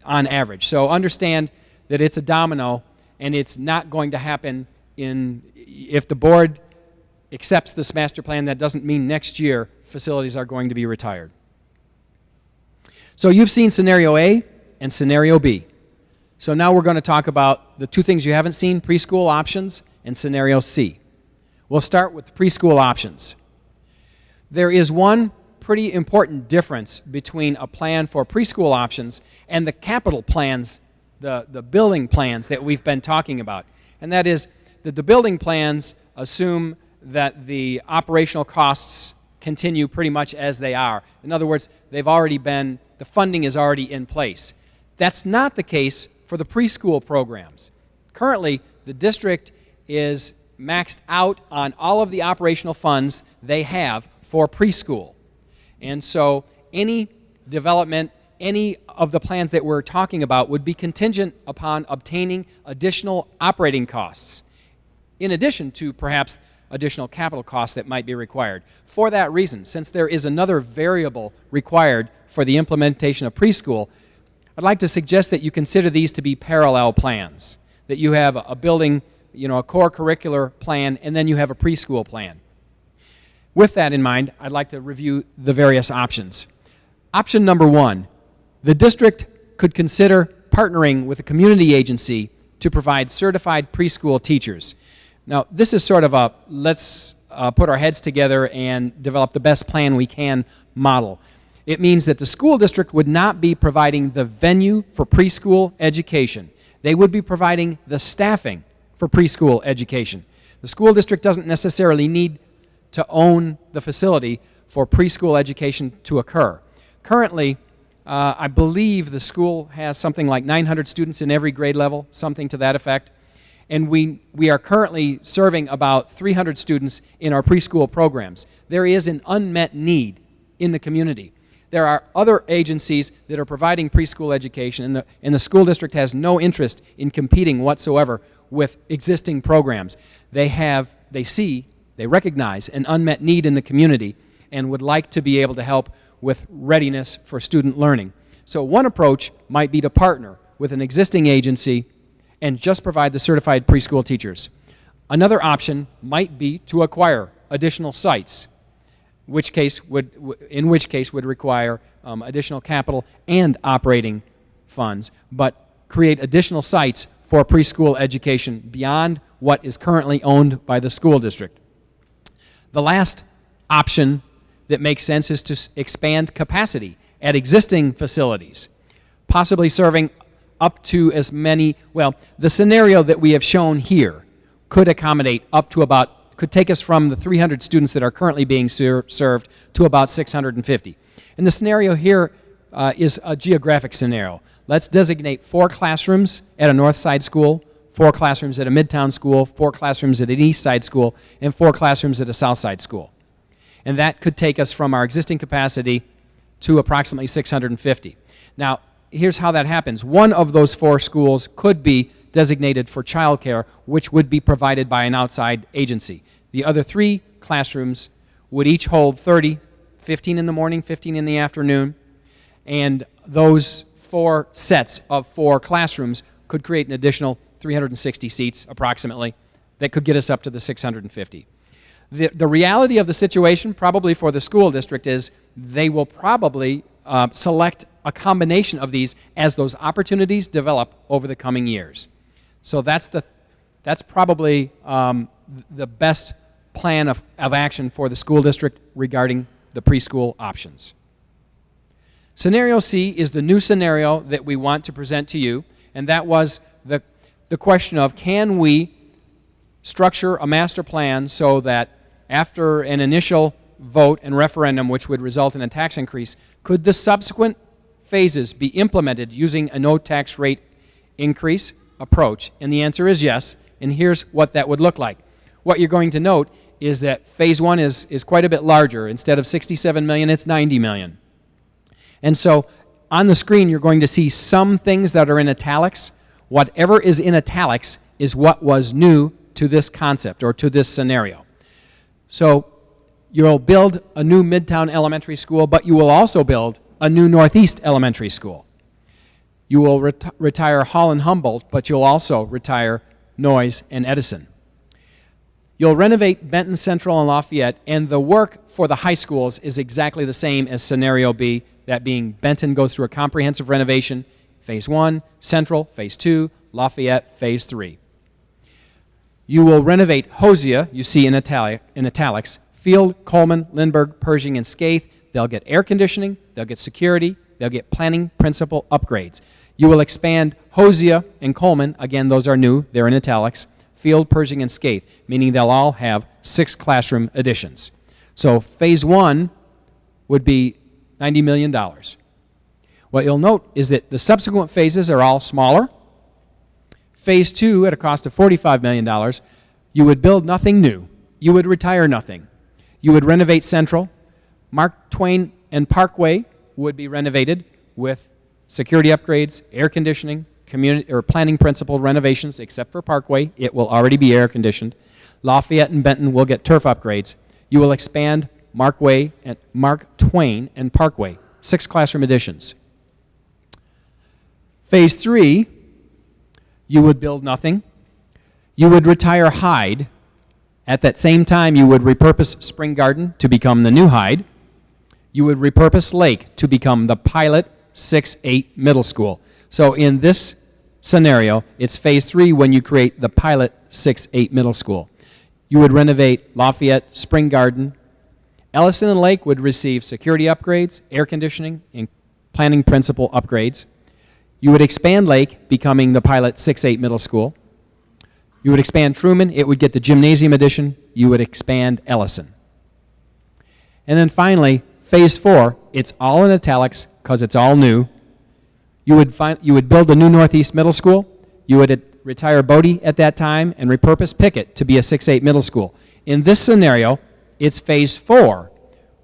on average. So understand that it's a domino, and it's not going to happen if the board accepts this master plan. That doesn't mean next year facilities are going to be retired. So you've seen scenario A and scenario B. So now we're going to talk about the two things you haven't seen, preschool options and scenario C. We'll start with the preschool options. There is one pretty important difference between a plan for preschool options and the capital plans, the building plans that we've been talking about. And that is that the building plans assume that the operational costs continue pretty much as they are. In other words, the funding is already in place. That's not the case for the preschool programs. Currently, the district is maxed out on all of the operational funds they have for preschool. And so any development, any of the plans that we're talking about would be contingent upon obtaining additional operating costs, in addition to perhaps additional capital costs that might be required. For that reason, since there is another variable required for the implementation of preschool, I'd like to suggest that you consider these to be parallel plans, that you have a building, a core curricular plan, and then you have a preschool plan. With that in mind, I'd like to review the various options. Option number one, the district could consider partnering with a community agency to provide certified preschool teachers. Now, this is sort of a let's put our heads together and develop the best plan we can model. It means that the school district would not be providing the venue for preschool education. They would be providing the staffing for preschool education. The school district doesn't necessarily need to own the facility for preschool education to occur. Currently, I believe the school has something like 900 students in every grade level, something to that effect. And we are currently serving about 300 students in our preschool programs. There is an unmet need in the community. There are other agencies that are providing preschool education, and the school district has no interest in competing whatsoever with existing programs. They recognize an unmet need in the community and would like to be able to help with readiness for student learning. So one approach might be to partner with an existing agency and just provide the certified preschool teachers. Another option might be to acquire additional sites, in which case would require additional capital and operating funds, but create additional sites for preschool education beyond what is currently owned by the school district. The last option that makes sense is to expand capacity at existing facilities, possibly serving up to as many, the scenario that we have shown here could accommodate up to could take us from the 300 students that are currently being served to about 650. And the scenario here is a geographic scenario. Let's designate 4 classrooms at a north side school, 4 classrooms at a midtown school, 4 classrooms at an east side school, and 4 classrooms at a south side school. And that could take us from our existing capacity to approximately 650. Now, here's how that happens. One of those 4 schools could be designated for childcare, which would be provided by an outside agency. The other 3 classrooms would each hold 30, 15 in the morning, 15 in the afternoon, and those 4 sets of 4 classrooms could create an additional 360 seats approximately that could get us up to the 650. The reality of the situation probably for the school district is they will probably select a combination of these as those opportunities develop over the coming years. So that's probably the best plan of action for the school district regarding the preschool options. Scenario C is the new scenario that we want to present to you, and that was the question of, can we structure a master plan so that after an initial vote and referendum, which would result in a tax increase, could the subsequent phases be implemented using a no tax rate increase approach? And the answer is yes, and here's what that would look like. What you're going to note is that phase 1 is quite a bit larger. Instead of 67 million, it's 90 million. And so on the screen, you're going to see some things that are in italics. Whatever is in italics is what was new to this concept or to this scenario. So you'll build a new Midtown Elementary School, but you will also build a new Northeast Elementary School. You will retire Hall and Humboldt, but you'll also retire Noyes and Edison. You'll renovate Benton Central and Lafayette, and the work for the high schools is exactly the same as scenario B, that being Benton goes through a comprehensive renovation, phase 1, Central, phase 2, Lafayette, phase 3. You will renovate Hosea, you see in italics, Field, Coleman, Lindbergh, Pershing, and Skaith. They'll get air conditioning, they'll get security, they'll get planning principal upgrades. You will expand Hosea and Coleman, again those are new, they're in italics, Field, Pershing, and Skaith, meaning they'll all have 6 classroom additions. So phase 1 would be $90 million. What you'll note is that the subsequent phases are all smaller. Phase 2, at a cost of $45 million, you would build nothing new. You would retire nothing. You would renovate Central. Mark Twain and Parkway would be renovated with security upgrades, air conditioning, community or planning principle renovations, except for Parkway. It will already be air conditioned. Lafayette and Benton will get turf upgrades. You will expand Mark Twain and Parkway, 6 classroom additions. Phase 3, you would build nothing. You would retire Hyde. At that same time, you would repurpose Spring Garden to become the new Hyde. You would repurpose Lake to become the pilot 6-8 middle school. So in this scenario, it's phase 3 when you create the pilot 6-8 middle school. You would renovate Lafayette, Spring Garden. Ellison and Lake would receive security upgrades, air conditioning, and planning principal upgrades. You would expand Lake, becoming the pilot 6-8 middle school. You would expand Truman, it would get the gymnasium addition. You would expand Ellison. And then finally, phase 4, it's all in italics because it's all new. You would build the new Northeast Middle School. You would retire Bodie at that time and repurpose Pickett to be a 6-8 middle school. In this scenario, it's phase 4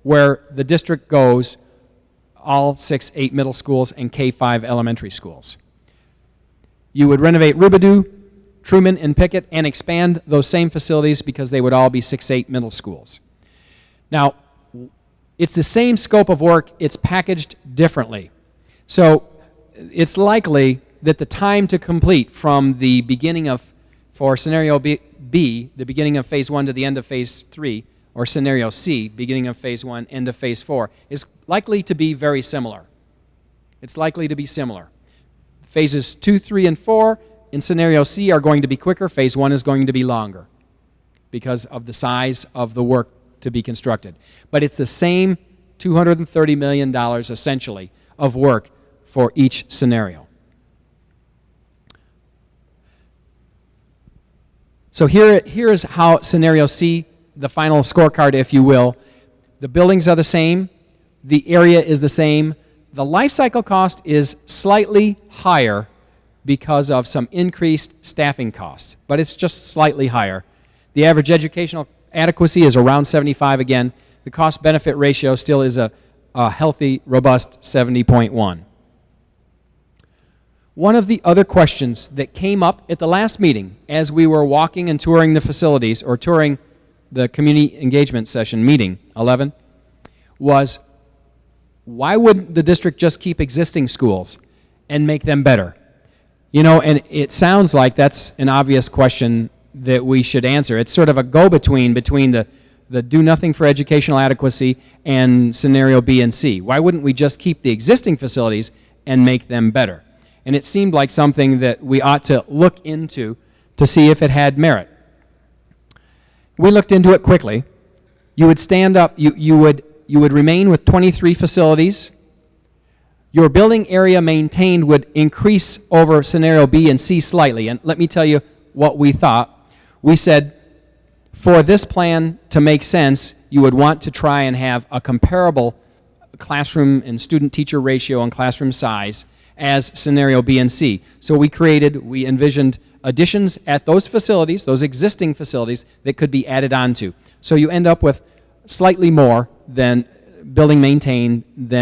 where the district goes all 6-8 middle schools and K-5 elementary schools. You would renovate Rubidoux, Truman, and Pickett and expand those same facilities because they would all be 6-8 middle schools. Now, it's the same scope of work, it's packaged differently. So it's likely that the time to complete from the beginning of, for scenario B, the beginning of phase 1 to the end of phase 3, or scenario C, beginning of phase 1, end of phase 4, is likely to be very similar. It's likely to be similar. Phases 2, 3, and 4 in scenario C are going to be quicker. Phase 1 is going to be longer because of the size of the work to be constructed. But it's the same $230 million essentially of work for each scenario. So here is how scenario C, the final scorecard, if you will. The buildings are the same. The area is the same. The life cycle cost is slightly higher because of some increased staffing costs, but it's just slightly higher. The average educational adequacy is around 75 again. The cost-benefit ratio still is a healthy, robust 70.1. One of the other questions that came up at the last meeting as we were walking and touring the facilities, or touring the community engagement session meeting 11, was why wouldn't the district just keep existing schools and make them better? You know, and it sounds like that's an obvious question that we should answer. It's sort of a go-between between the do nothing for educational adequacy and scenario B and C. Why wouldn't we just keep the existing facilities and make them better? And it seemed like something that we ought to look into to see if it had merit. We looked into it quickly. You would stand up, you would remain with 23 facilities. Your building area maintained would increase over scenario B and C slightly. And let me tell you what we thought. We said, for this plan to make sense, you would want to try and have a comparable classroom and student-teacher ratio and classroom size as scenario B and C. So we envisioned additions at those facilities, those existing facilities, that could be added onto. So you end up with slightly more than building maintained than